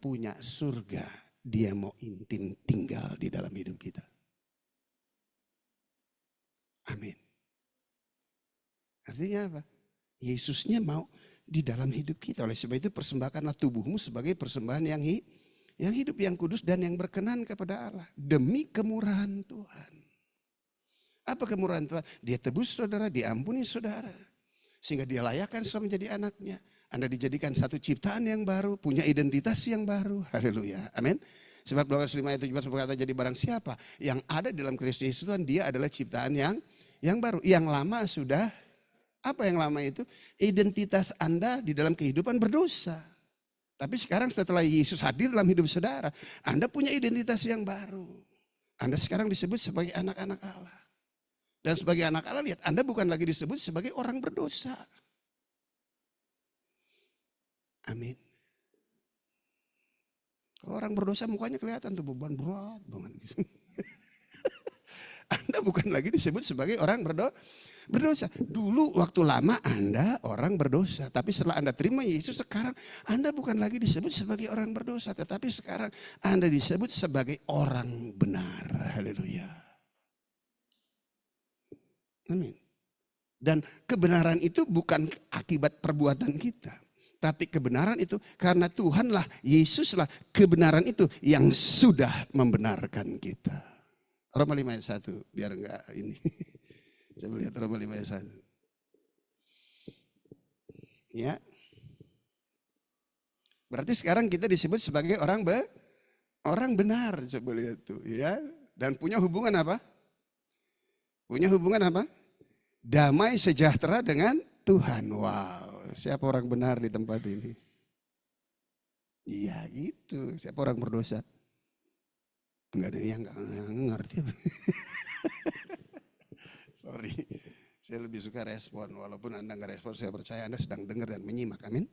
punya surga, dia mau intim tinggal di dalam hidup kita. Amin. Artinya apa? Yesusnya mau di dalam hidup kita. Oleh sebab itu persembahkanlah tubuhmu sebagai persembahan yang hidup, yang kudus dan yang berkenan kepada Allah. Demi kemurahan Tuhan. Apa kemurahan Tuhan? Dia tebus saudara, diampuni saudara. Sehingga dia layakkan saudara menjadi anaknya. Anda dijadikan satu ciptaan yang baru, punya identitas yang baru. Haleluya. Amin. Sebab 2 ayat 17 berkata, jadi barang siapa yang ada dalam Kristus Yesus Tuhan, dia adalah ciptaan yang baru. Yang lama sudah. Apa yang lama itu? Identitas Anda di dalam kehidupan berdosa. Tapi sekarang setelah Yesus hadir dalam hidup saudara, Anda punya identitas yang baru. Anda sekarang disebut sebagai anak-anak Allah. Dan sebagai anak Allah, lihat, Anda bukan lagi disebut sebagai orang berdosa. Amin. Kalau orang berdosa mukanya kelihatan tuh beban berat banget. Anda bukan lagi disebut sebagai orang berdosa. Dulu waktu lama Anda orang berdosa. Tapi setelah Anda terima Yesus, sekarang Anda bukan lagi disebut sebagai orang berdosa. Tetapi sekarang Anda disebut sebagai orang benar. Haleluya. Amin. Dan kebenaran itu bukan akibat perbuatan kita. Tapi kebenaran itu karena Tuhanlah, Yesuslah kebenaran itu yang sudah membenarkan kita. Roma 5 ayat 1, biar enggak ini. Coba lihat Roma 5 ayat 1. Ya. Berarti sekarang kita disebut sebagai orang benar. Coba lihat tuh, ya. Dan punya hubungan apa? Punya hubungan apa? Damai sejahtera dengan Tuhan. Wow, siapa orang benar di tempat ini? Iya gitu, siapa orang berdosa? Enggak ada yang enggak ngerti. Sorry, saya lebih suka respon. Walaupun Anda enggak respon, saya percaya Anda sedang dengar dan menyimak. Amin.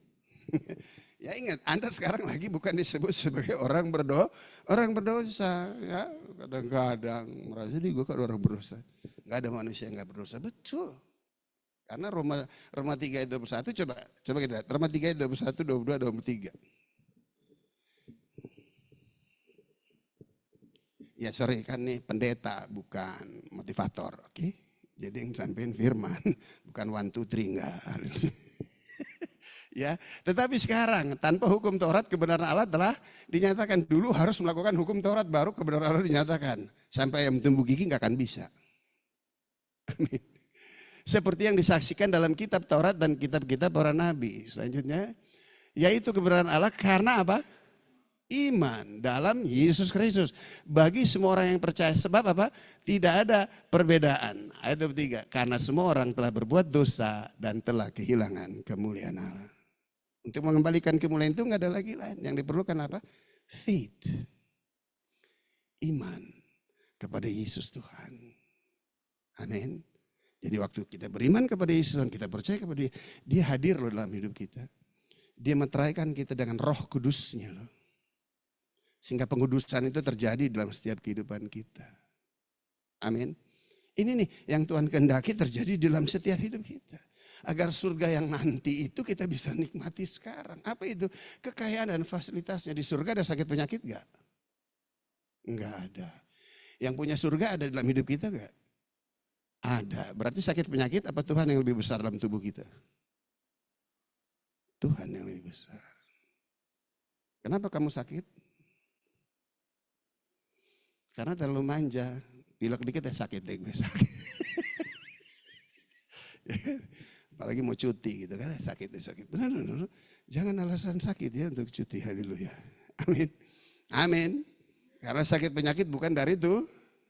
Ya ingat, Anda sekarang lagi bukan disebut sebagai orang berdosa. Ya, kadang-kadang merasa diri gue kan orang berdosa. Enggak ada manusia yang enggak berdosa. Betul. Karena Roma 3 ayat 21, coba kita. Roma 3 ayat 21, 22, 23. Ya sorry, kan nih pendeta bukan motivator, oke? Jadi yang sampein firman, bukan 1, 2, 3, enggak. Ya, tetapi sekarang tanpa hukum Taurat kebenaran Allah telah dinyatakan. Dulu harus melakukan hukum Taurat baru kebenaran Allah dinyatakan. Sampai yang tumbuh gigi enggak akan bisa. Amin. Seperti yang disaksikan dalam kitab Taurat dan kitab-kitab para nabi. Selanjutnya, yaitu kebenaran Allah karena apa? Iman dalam Yesus Kristus bagi semua orang yang percaya. Sebab apa? Tidak ada perbedaan. Ayat 23, karena semua orang telah berbuat dosa dan telah kehilangan kemuliaan Allah. Untuk mengembalikan kemuliaan itu enggak ada lagi lain. Yang diperlukan apa? Faith. Iman kepada Yesus Tuhan. Amin. Jadi waktu kita beriman kepada Yesus dan kita percaya kepada Dia, Dia hadir loh dalam hidup kita. Dia meteraikan kita dengan Roh Kudus-Nya loh. Sehingga pengudusan itu terjadi dalam setiap kehidupan kita. Amin. Ini nih yang Tuhan kehendaki terjadi dalam setiap hidup kita. Agar surga yang nanti itu kita bisa nikmati sekarang. Apa itu? Kekayaan dan fasilitasnya. Di surga ada sakit penyakit gak? Enggak ada. Yang punya surga ada dalam hidup kita gak? Ada. Berarti sakit penyakit apa Tuhan yang lebih besar dalam tubuh kita? Tuhan yang lebih besar. Kenapa kamu sakit? Karena terlalu manja, pilek dikit ya sakit deh gue sakit. Apalagi mau cuti gitu kan, sakit. No. Jangan alasan sakit ya untuk cuti, haleluya. Amin. Amin. Karena sakit penyakit bukan dari itu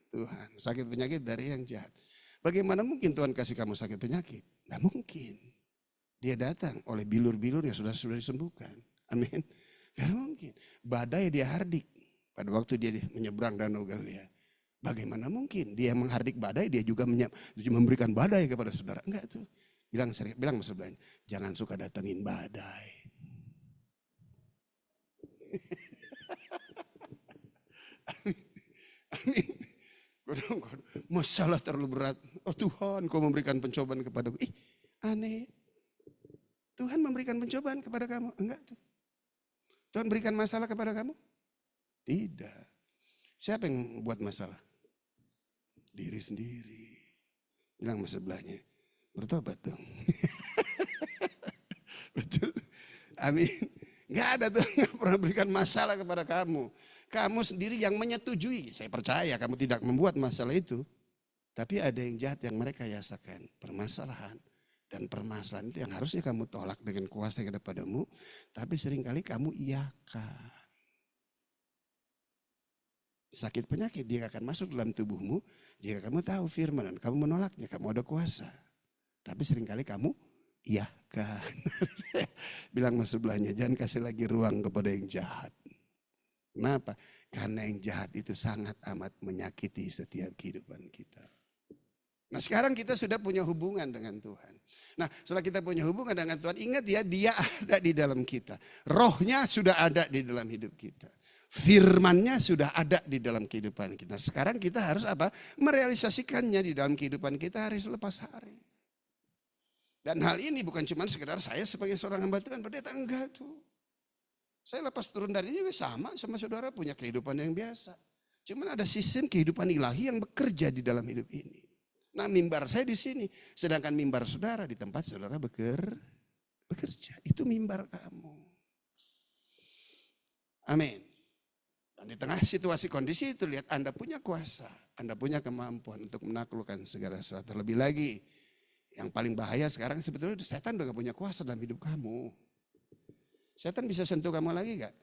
Tuhan, sakit penyakit dari yang jahat. Bagaimana mungkin Tuhan kasih kamu sakit penyakit? Nggak mungkin. Dia datang oleh bilur-bilur yang sudah disembuhkan. Amin. Nggak mungkin. Badai dia hardik. Pada waktu dia menyeberang Danau Galilea. Bagaimana mungkin dia menghardik badai, dia juga memberikan badai kepada saudara. Enggak tuh. Bilang sama sebelahnya, jangan suka datengin badai. Amin. Masalah terlalu berat. Oh Tuhan, kau memberikan pencobaan kepadaku. Aneh. Tuhan memberikan pencobaan kepada kamu. Enggak tuh. Tuhan berikan masalah kepada kamu? Tidak. Siapa yang buat masalah? Diri sendiri. Bilang sama sebelahnya, bertobat dong. Betul. Amin. Gak ada tuh, gak pernah berikan masalah kepada kamu. Kamu sendiri yang menyetujui. Saya percaya kamu tidak membuat masalah itu. Tapi ada yang jahat yang mereka yasakan. Permasalahan. Dan permasalahan itu yang harusnya kamu tolak dengan kuasa yang ada padamu. Tapi seringkali kamu iyakan. Sakit penyakit dia akan masuk dalam tubuhmu. Jika kamu tahu firman dan kamu menolaknya, kamu ada kuasa. Tapi seringkali kamu iyakan. Bilang sama sebelahnya, jangan kasih lagi ruang kepada yang jahat. Kenapa? Karena yang jahat itu sangat amat menyakiti setiap kehidupan kita. Nah sekarang kita sudah punya hubungan dengan Tuhan. Nah setelah kita punya hubungan dengan Tuhan, ingat ya, dia ada di dalam kita. Rohnya sudah ada di dalam hidup kita. Firman-Nya sudah ada di dalam kehidupan kita. Sekarang kita harus apa? Merealisasikannya di dalam kehidupan kita hari selepas hari. Dan hal ini bukan cuma sekedar saya sebagai seorang hamba Tuhan, pendeta, enggak tuh. Saya lepas turun dari ini juga sama saudara, punya kehidupan yang biasa. Cuman ada sistem kehidupan ilahi yang bekerja di dalam hidup ini. Nah mimbar saya di sini, sedangkan mimbar saudara di tempat saudara bekerja. Itu mimbar kamu. Amin. Dan di tengah situasi kondisi itu lihat Anda punya kuasa, Anda punya kemampuan untuk menaklukkan segala sesuatu. Terlebih lagi yang paling bahaya sekarang sebetulnya setan udah gak punya kuasa dalam hidup kamu. Setan bisa sentuh kamu lagi gak?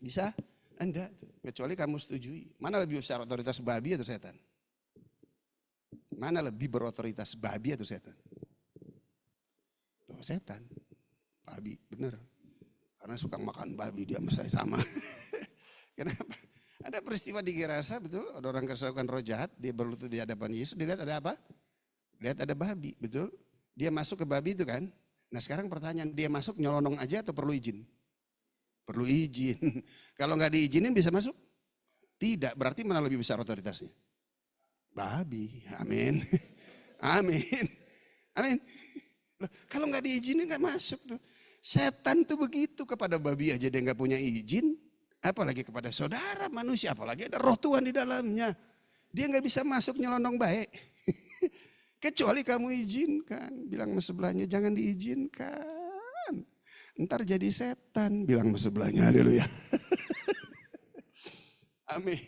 Bisa? Enggak. Kecuali kamu setujui. Mana lebih besar otoritas babi atau setan? Mana lebih berotoritas babi atau setan? Tuh setan. Babi, bener. Karena suka makan babi dia sama saya sama. Kenapa? Ada peristiwa di Gerasa, betul? Ada orang kesukaan roh jahat, dia berlutut di hadapan Yesus, dilihat ada apa? Lihat ada babi, betul? Dia masuk ke babi itu kan? Nah sekarang pertanyaan, dia masuk nyelonong aja atau perlu izin? Perlu izin. Kalau nggak diizinin bisa masuk? Tidak, berarti mana lebih besar otoritasnya? Babi, amin. Amin. Amin. Loh, kalau nggak diizinin nggak masuk tuh. Setan tuh begitu, kepada babi aja dia nggak punya izin. Apalagi kepada saudara manusia, apalagi ada roh Tuhan di dalamnya. Dia nggak bisa masuk nyelonong baik. Kecuali kamu izinkan. Bilang sama sebelahnya, jangan diizinkan. Ntar jadi setan, bilang sama sebelahnya, haleluya. Amin.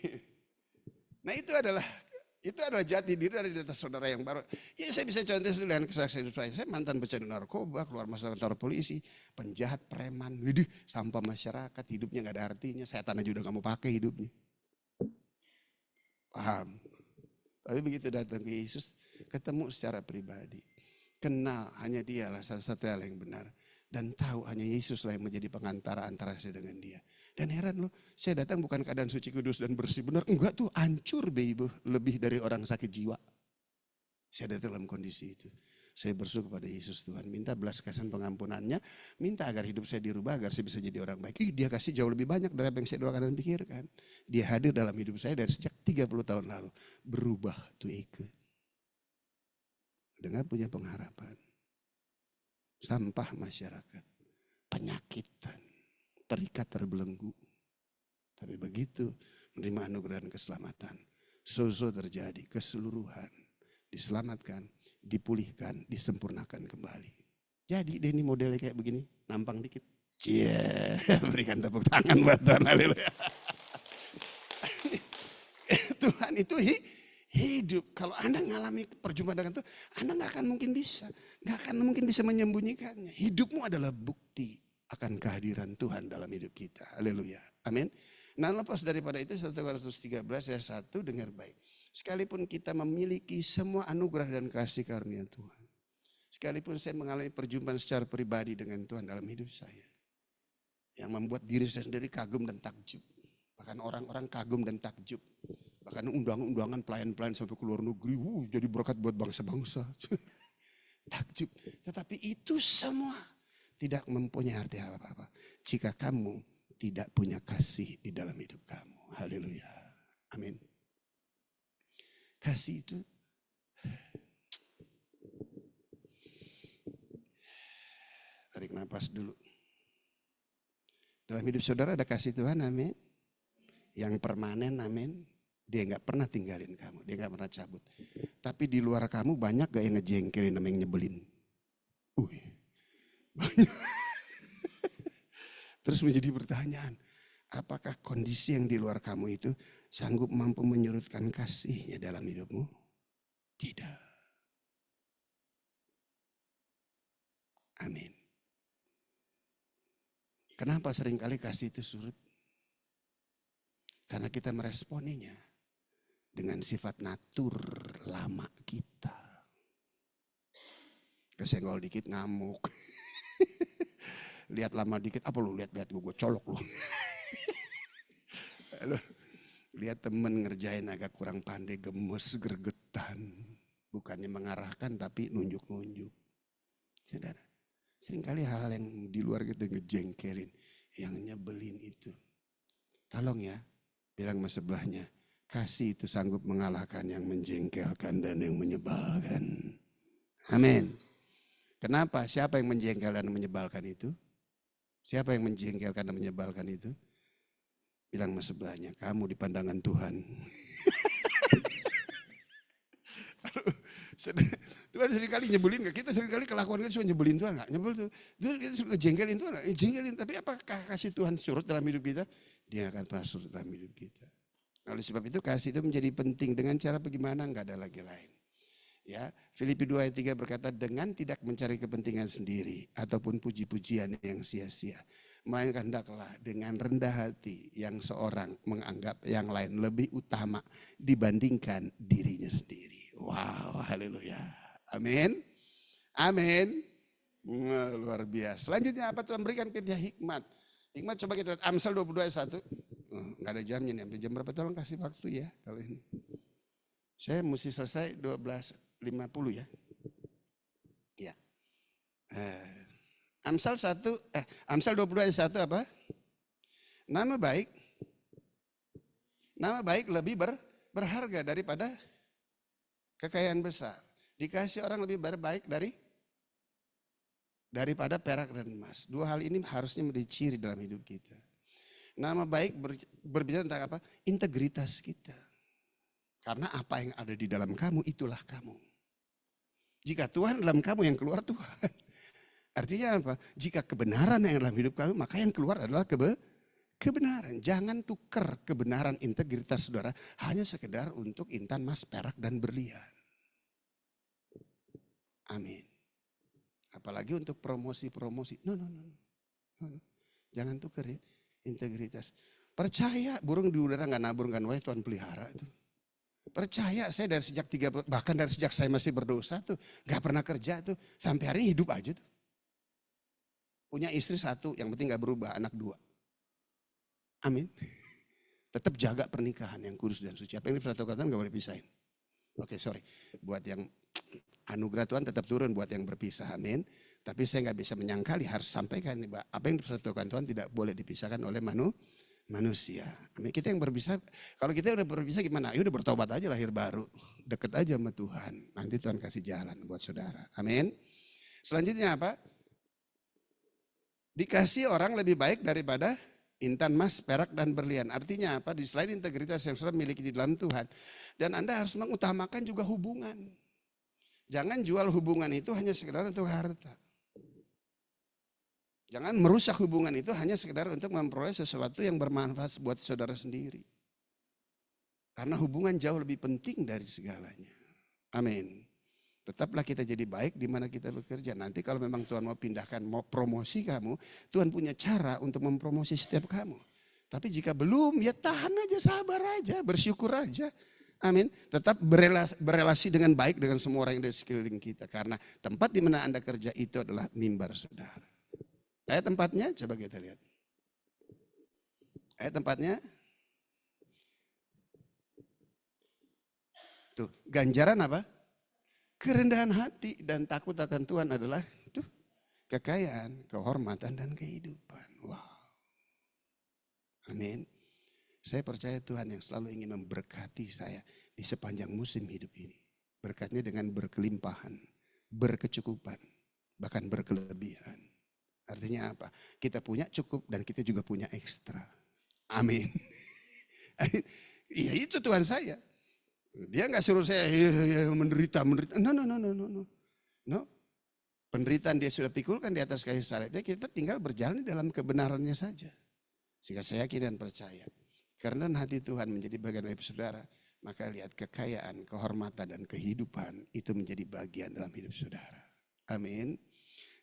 Nah itu adalah jati diri dari atas saudara yang baru. Ya saya bisa contoh dengan kesaksian hidup saya. Saya mantan pecandu narkoba, keluar masuk kantor polisi, penjahat, preman, widih, sampah masyarakat, hidupnya gak ada artinya. Setan aja udah gak mau pakai hidupnya. Paham? Tapi begitu datang ke Yesus, ketemu secara pribadi. Kenal hanya dialah satu-satu hal yang benar. Dan tahu hanya Yesuslah yang menjadi pengantara antara saya dengan dia. Dan heran loh, saya datang bukan keadaan suci, kudus dan bersih. Benar, enggak tuh, hancur ibu, lebih dari orang sakit jiwa. Saya datang dalam kondisi itu. Saya bersyukur kepada Yesus Tuhan, minta belas kasihan pengampunannya, minta agar hidup saya dirubah, agar saya bisa jadi orang baik. Dia kasih jauh lebih banyak dari apa yang saya doakan dan pikirkan. Dia hadir dalam hidup saya dari sejak 30 tahun lalu. Berubah tuh ikut. Dengan punya pengharapan. Sampah masyarakat, penyakitan, terikat terbelenggu. Tapi begitu menerima anugerah dan keselamatan, sozo terjadi, keseluruhan, diselamatkan, dipulihkan, disempurnakan kembali. Jadi ini modelnya kayak begini, nampang dikit. Cie, berikan tepuk tangan buat Tuhan, haleluya. Tuhan itu hidup. Kalau Anda mengalami perjumpaan dengan Tuhan, Anda gak akan mungkin bisa menyembunyikannya. Hidupmu adalah bukti akan kehadiran Tuhan dalam hidup kita. Haleluya. Amin. Nah lepas daripada itu 1 Korintus 13 ayat 1, dengar baik. Sekalipun kita memiliki semua anugerah dan kasih karunia Tuhan. Sekalipun saya mengalami perjumpaan secara pribadi dengan Tuhan dalam hidup saya. Yang membuat diri saya sendiri kagum dan takjub. Bahkan orang-orang kagum dan takjub. Bahkan undangan pelayan-pelayan sampai ke luar negeri, jadi berkat buat bangsa-bangsa. Takjub. Tetapi itu semua tidak mempunyai arti apa-apa jika kamu tidak punya kasih di dalam hidup kamu. Haleluya. Amin. Kasih itu tarik nafas dulu. Dalam hidup saudara ada kasih Tuhan, amin. Yang permanen, amin. Dia nggak pernah tinggalin kamu, dia nggak pernah cabut. Tapi di luar kamu banyak gak yang ngejengkelin sama yang nyebelin? Banyak. Terus menjadi pertanyaan, apakah kondisi yang di luar kamu itu sanggup mampu menyurutkan kasihnya dalam hidupmu? Tidak. Amin. Kenapa seringkali kasih itu surut? Karena kita meresponinya dengan sifat natur lama kita. Kesenggol dikit ngamuk. Lihat lama dikit, apa lu lihat gue colok lu. Lihat temen ngerjain agak kurang pandai, gemes, gergetan. Bukannya mengarahkan tapi nunjuk-nunjuk. Saudara, seringkali hal-hal yang di luar kita ngejengkelin, yang nyebelin itu. Tolong ya, bilang sama sebelahnya, kasih itu sanggup mengalahkan yang menjengkelkan dan yang menyebalkan. Amin. Kenapa? Siapa yang menjengkelkan dan menyebalkan itu? Siapa yang menjengkelkan dan menyebalkan itu? Bilang sama sebelahnya, kamu di pandangan Tuhan. Tuhan seringkali nyebelin gak? Kita seringkali kelakuan kita suka nyebelin Tuhan gak? Nyebel tuh. Kita suka jengkelin Tuhan gak? Jengkelin, tapi apakah kasih Tuhan surut dalam hidup kita? Dia akan pernah surut dalam hidup kita. Oleh sebab itu kasih itu menjadi penting. Dengan cara bagaimana? Gak ada lagi lain. Ya, Filipi 2 ayat 3 berkata, dengan tidak mencari kepentingan sendiri ataupun puji-pujian yang sia-sia, melainkan hendaklah dengan rendah hati yang seorang menganggap yang lain lebih utama dibandingkan dirinya sendiri. Wow, haleluya. Amin. Amin. Luar biasa. Selanjutnya apa Tuhan berikan kita? Hikmat. Hikmat coba kita lihat Amsal 22 ayat 1. Enggak ada jamnya nih, sampai jam berapa? Tolong kasih waktu ya kalau ini. Saya mesti selesai 12.50 ya. Ya. Amsal 22 ayat 1 apa? Nama baik lebih berharga daripada kekayaan besar. Dikasih orang lebih baik daripada perak dan emas. Dua hal ini harusnya menjadi ciri dalam hidup kita. Nama baik berbicara tentang apa? Integritas kita. Karena apa yang ada di dalam kamu, itulah kamu. Jika Tuhan dalam kamu, yang keluar Tuhan. Artinya apa? Jika kebenaran yang dalam hidup kamu, maka yang keluar adalah kebenaran. Jangan tukar kebenaran, integritas saudara hanya sekedar untuk intan, emas, perak, dan berlian. Amin. Apalagi untuk promosi-promosi. No. Jangan tukar ya, integritas. Percaya burung di udara nggak nabur, nggak nuai, Tuhan pelihara itu. Percaya saya dari sejak bahkan dari sejak saya masih berdosa tuh, nggak pernah kerja tuh, sampai hari ini hidup aja tuh. Punya istri 1, yang penting nggak berubah, anak 2. Amin. Tetap jaga pernikahan yang kudus dan suci. Apa yang diperhatikan nggak boleh pisahin. Oke, sorry. Buat yang anugerah Tuhan tetap turun buat yang berpisah, amin. Tapi saya nggak bisa menyangkali, harus sampaikan nih, apa yang diperhatikan Tuhan tidak boleh dipisahkan oleh manusia. Amin. Kita yang berpisah, kalau kita udah berpisah gimana? Ya udah bertobat aja, lahir baru, deket aja sama Tuhan. Nanti Tuhan kasih jalan buat saudara. Amin. Selanjutnya apa? Dikasih orang lebih baik daripada intan, emas, perak, dan berlian. Artinya apa? Di selain integritas yang saudara miliki di dalam Tuhan, dan Anda harus mengutamakan juga hubungan. Jangan jual hubungan itu hanya sekedar untuk harta. Jangan merusak hubungan itu hanya sekedar untuk memperoleh sesuatu yang bermanfaat buat saudara sendiri. Karena hubungan jauh lebih penting dari segalanya. Amin. Tetaplah kita jadi baik di mana kita bekerja. Nanti kalau memang Tuhan mau pindahkan, mau promosi kamu, Tuhan punya cara untuk mempromosi setiap kamu. Tapi jika belum, ya tahan aja, sabar aja, bersyukur aja. Amin. Tetap berelasi dengan baik dengan semua orang yang di sekeliling kita. Karena tempat di mana Anda kerja itu adalah mimbar saudara. Ayat tempatnya, coba kita lihat. Ayat tempatnya. Tuh, ganjaran apa? Kerendahan hati dan takut akan Tuhan adalah itu kekayaan, kehormatan, dan kehidupan. Wow. Amin. Saya percaya Tuhan yang selalu ingin memberkati saya di sepanjang musim hidup ini. Berkatnya dengan berkelimpahan, berkecukupan, bahkan berkelebihan. Artinya apa? Kita punya cukup dan kita juga punya ekstra. Amin. Iya itu Tuhan saya. Dia nggak suruh saya menderita. No. Penderitaan dia sudah pikulkan di atas kayu salib. Kita tinggal berjalan dalam kebenarannya saja. Sehingga saya yakin dan percaya. Karena hati Tuhan menjadi bagian dari saudara. Maka lihat kekayaan, kehormatan dan kehidupan itu menjadi bagian dalam hidup saudara. Amin.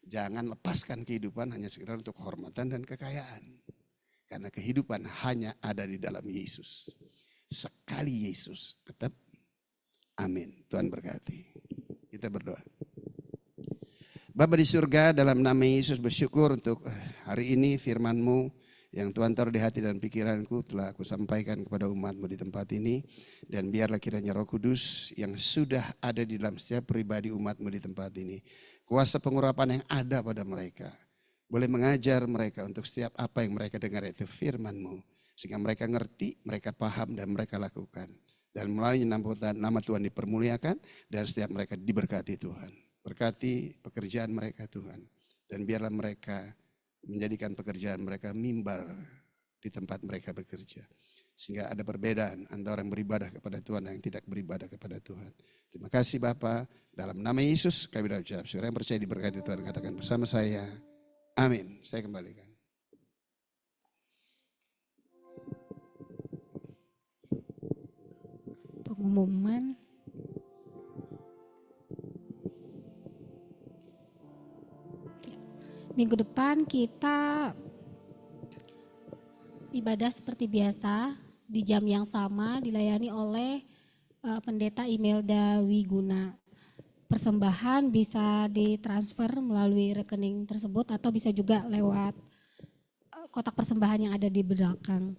Jangan lepaskan kehidupan hanya sekedar untuk kehormatan dan kekayaan. Karena kehidupan hanya ada di dalam Yesus. Sekali Yesus tetap. Amin. Tuhan berkati. Kita berdoa. Bapa di surga, dalam nama Yesus bersyukur untuk hari ini firman-Mu yang Tuhan taruh di hati dan pikiranku telah aku sampaikan kepada umat-Mu di tempat ini. Dan biarlah kiranya Roh Kudus yang sudah ada di dalam setiap pribadi umat-Mu di tempat ini. Kuasa pengurapan yang ada pada mereka. Boleh mengajar mereka untuk setiap apa yang mereka dengar itu firman-Mu. Sehingga mereka ngerti, mereka paham dan mereka lakukan. Dan melalui nama Tuhan dipermuliakan dan setiap mereka diberkati Tuhan. Berkati pekerjaan mereka Tuhan. Dan biarlah mereka menjadikan pekerjaan mereka mimbar di tempat mereka bekerja. Sehingga ada perbedaan antara orang beribadah kepada Tuhan dan yang tidak beribadah kepada Tuhan. Terima kasih Bapa. Dalam nama Yesus kami ucap. Saudara yang percaya diberkati Tuhan katakan bersama saya. Amin. Saya kembalikan. Pengumuman. Minggu depan kita ibadah seperti biasa di jam yang sama dilayani oleh Pendeta Imelda Wiguna. Persembahan bisa ditransfer melalui rekening tersebut atau bisa juga lewat kotak persembahan yang ada di belakang.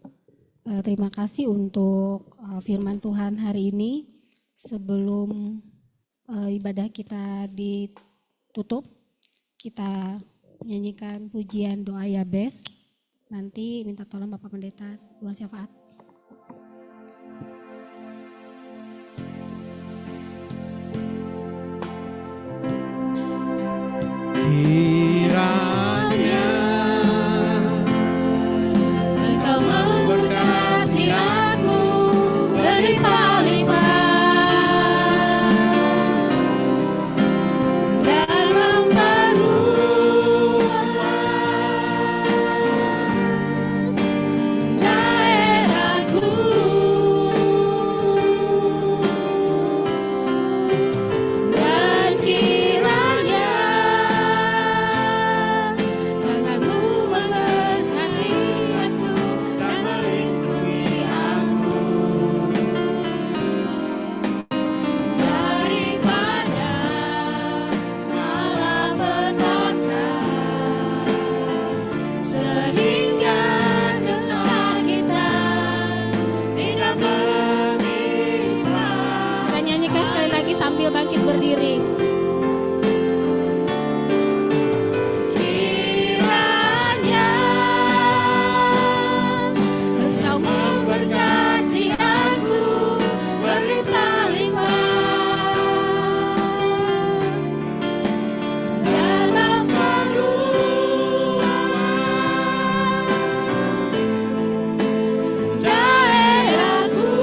Terima kasih untuk firman Tuhan hari ini. Sebelum ibadah kita ditutup, kita nyanyikan pujian doa Yabes. Nanti minta tolong Bapak Pendeta doa syafaat. Kiranya Engkau memberkati aku berlimpah-limpah dalam perubahan daerahku, dan kiranya tanganmu memberkati aku dan melindungi aku daripada malapetaka, sehingga kesakitan tidak menimpa. Kita nyanyikan sekali lagi sambil bangkit berdiri. Kiranya Engkau memberkati aku berlimpah-limpah dalam perubahan daerahku,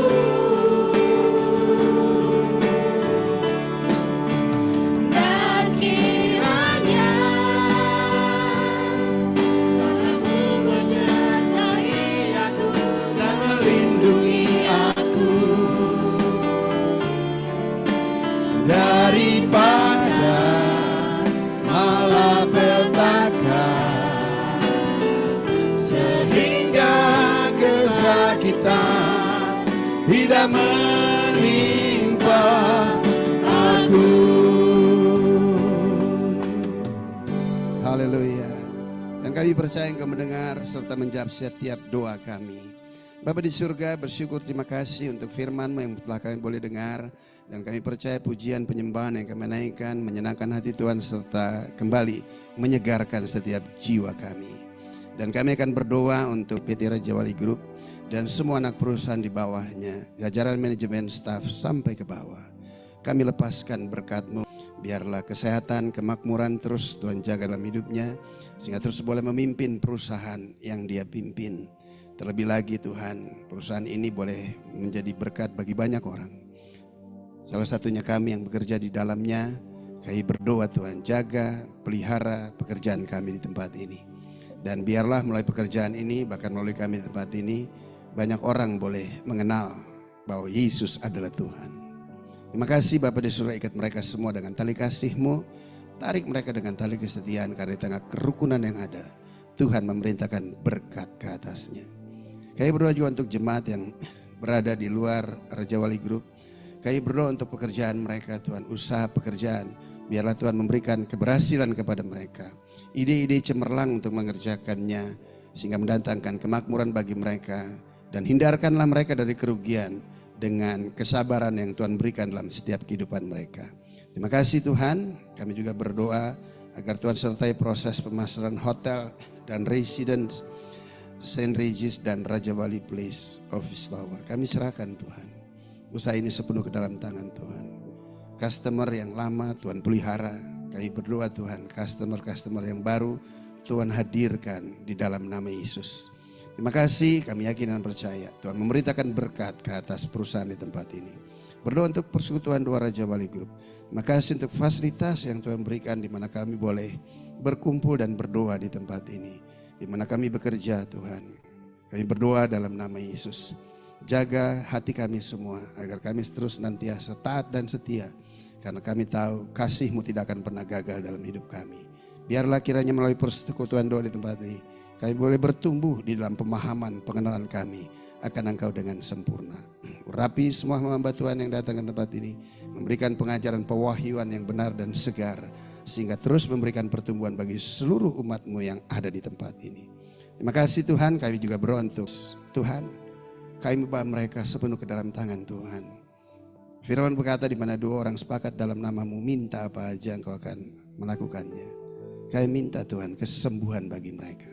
dan kiranya tanganmu menyertai aku dan melindungi aku daripada malapetaka, sehingga kesakitan tidak menimpa aku. Haleluya. Dan kami percaya Engkau mendengar serta menjawab setiap doa kami. Bapa di surga, bersyukur terima kasih untuk firman-Mu yang telah kami boleh dengar. Dan kami percaya pujian penyembahan yang kami naikkan menyenangkan hati Tuhan serta kembali menyegarkan setiap jiwa kami. Dan kami akan berdoa untuk PT Raja Wali Group dan semua anak perusahaan di bawahnya, jajaran manajemen staf sampai ke bawah. Kami lepaskan berkat-Mu Biarlah kesehatan, kemakmuran terus Tuhan jaga dalam hidupnya. Sehingga terus boleh memimpin perusahaan yang dia pimpin. Terlebih lagi Tuhan, perusahaan ini boleh menjadi berkat bagi banyak orang. Salah satunya kami yang bekerja di dalamnya. Kami berdoa Tuhan, jaga, pelihara pekerjaan kami di tempat ini. Dan biarlah melalui pekerjaan ini, bahkan melalui kami di tempat ini, banyak orang boleh mengenal bahwa Yesus adalah Tuhan. Terima kasih Bapak di surga, ikat mereka semua dengan tali kasih-Mu. Tarik mereka dengan tali kesetiaan, karena di tengah kerukunan yang ada, Tuhan memerintahkan berkat ke atasnya. Kami berdoa juga untuk jemaat yang berada di luar Raja Wali Group. Kami berdoa untuk pekerjaan mereka Tuhan, usaha pekerjaan. Biarlah Tuhan memberikan keberhasilan kepada mereka. Ide-ide cemerlang untuk mengerjakannya, sehingga mendatangkan kemakmuran bagi mereka. Dan hindarkanlah mereka dari kerugian dengan kesabaran yang Tuhan berikan dalam setiap kehidupan mereka. Terima kasih Tuhan, kami juga berdoa agar Tuhan sertai proses pemasaran hotel dan residence Saint Regis dan Raja Wali Place Office Tower. Kami serahkan Tuhan, usaha ini sepenuh ke dalam tangan Tuhan. Customer yang lama Tuhan pelihara, kami berdoa Tuhan, customer yang baru Tuhan hadirkan di dalam nama Yesus. Terima kasih, kami yakin dan percaya Tuhan memerintahkan berkat ke atas perusahaan di tempat ini. Berdoa untuk persekutuan Dua Raja Wali Group. Terima kasih untuk fasilitas yang Tuhan berikan di mana kami boleh berkumpul dan berdoa di tempat ini. Di mana kami bekerja Tuhan. Kami berdoa dalam nama Yesus. Jaga hati kami semua agar kami terus nantiasa taat dan setia. Karena kami tahu kasih-Mu tidak akan pernah gagal dalam hidup kami. Biarlah kiranya melalui persekutuan doa di tempat ini, kami boleh bertumbuh di dalam pemahaman pengenalan kami akan Engkau dengan sempurna. Urapi semua hamba Tuhan yang datang ke tempat ini, memberikan pengajaran pewahyuan yang benar dan segar, sehingga terus memberikan pertumbuhan bagi seluruh umat-Mu yang ada di tempat ini. Terima kasih Tuhan, kami juga berdoa untuk Tuhan, kami membawa mereka sepenuh ke dalam tangan Tuhan. Firman berkata di mana dua orang sepakat dalam nama-Mu, minta apa aja Engkau akan melakukannya. Kami minta Tuhan kesembuhan bagi mereka.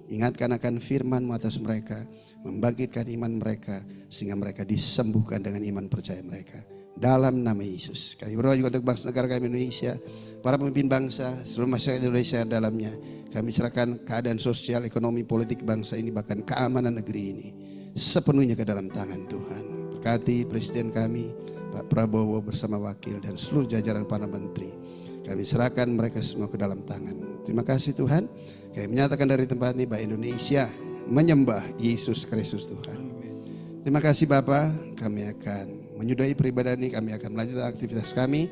Ingatkan akan firman-Mu atas mereka, membangkitkan iman mereka, sehingga mereka disembuhkan dengan iman percaya mereka. Dalam nama Yesus. Kami berdoa juga untuk bangsa negara kami Indonesia, para pemimpin bangsa, seluruh masyarakat Indonesia dalamnya. Kami serahkan keadaan sosial, ekonomi, politik bangsa ini, bahkan keamanan negeri ini sepenuhnya ke dalam tangan Tuhan. Berkati Presiden kami, Pak Prabowo bersama wakil dan seluruh jajaran para menteri. Kami serahkan mereka semua ke dalam tangan. Terima kasih Tuhan. Kami menyatakan dari tempat ini bahwa Indonesia menyembah Yesus Kristus Tuhan. Terima kasih Bapak. Kami akan menyudahi peribadahan ini. Kami akan melanjutkan aktivitas kami.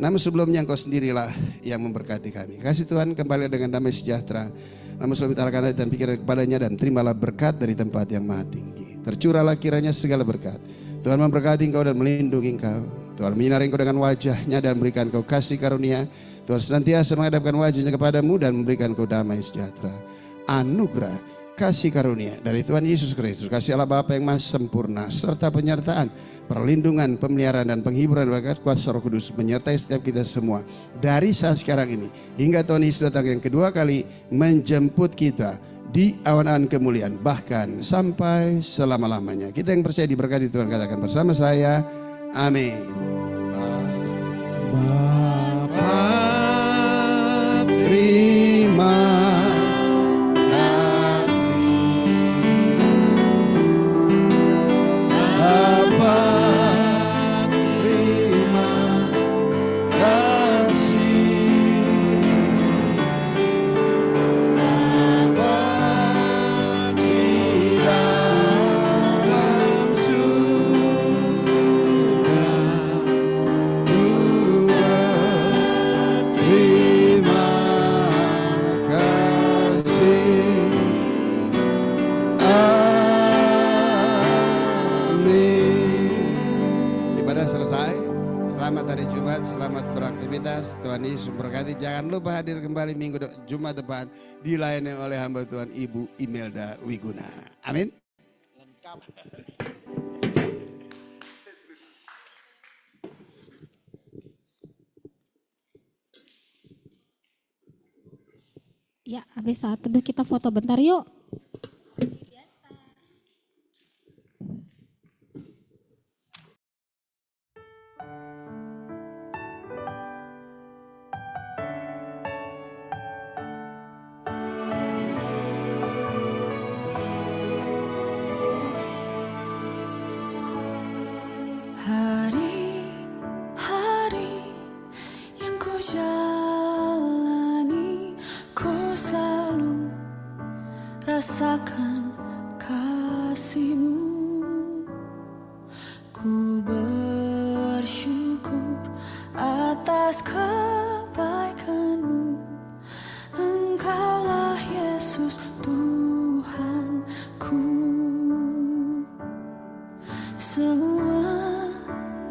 Namun sebelumnya Engkau sendirilah yang memberkati kami. Kasih Tuhan kembali dengan damai sejahtera. Namun selalu utarakan hati dan pikiran kepadanya, dan terimalah berkat dari tempat yang maha tinggi. Tercurahlah kiranya segala berkat. Tuhan memberkati engkau dan melindungi engkau. Tuhan menyinari engkau dengan wajahnya dan memberikan engkau kasih karunia. Tuhan senantiasa menghadapkan wajahnya kepadamu dan memberikan engkau damai sejahtera. Anugerah kasih karunia dari Tuhan Yesus Kristus, kasih Allah Bapa yang maha sempurna, serta penyertaan, perlindungan, pemeliharaan dan penghiburan berkat kuasa Roh Kudus menyertai setiap kita semua dari saat sekarang ini hingga Tuhan Yesus datang yang kedua kali menjemput kita di awan-awan kemuliaan, bahkan sampai selama-lamanya. Kita yang percaya diberkati Tuhan katakan bersama saya, amin. Bapa, terima kasih. Bapa, terima kasih. Selamat hari Jumat, selamat beraktivitas. Tuhan Yesus memberkati. Jangan lupa hadir kembali minggu Jumat depan dilayani oleh hamba Tuhan Ibu Imelda Wiguna. Amin. Lengkap. Ya, habis saat teduh kita foto bentar yuk. merasakan kasih-Mu. Ku bersyukur atas kebaikan-Mu. Engkaulah Yesus Tuhanku. Semua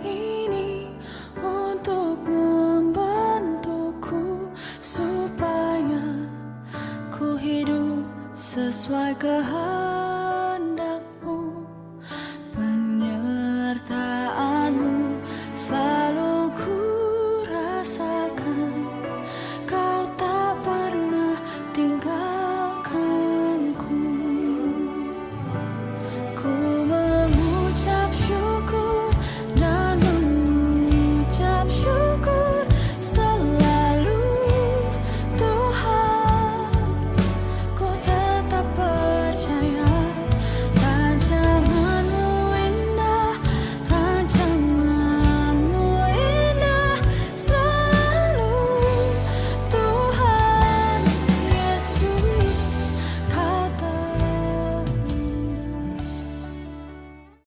ini untuk membentukku supaya ku hidup sesuai kehendak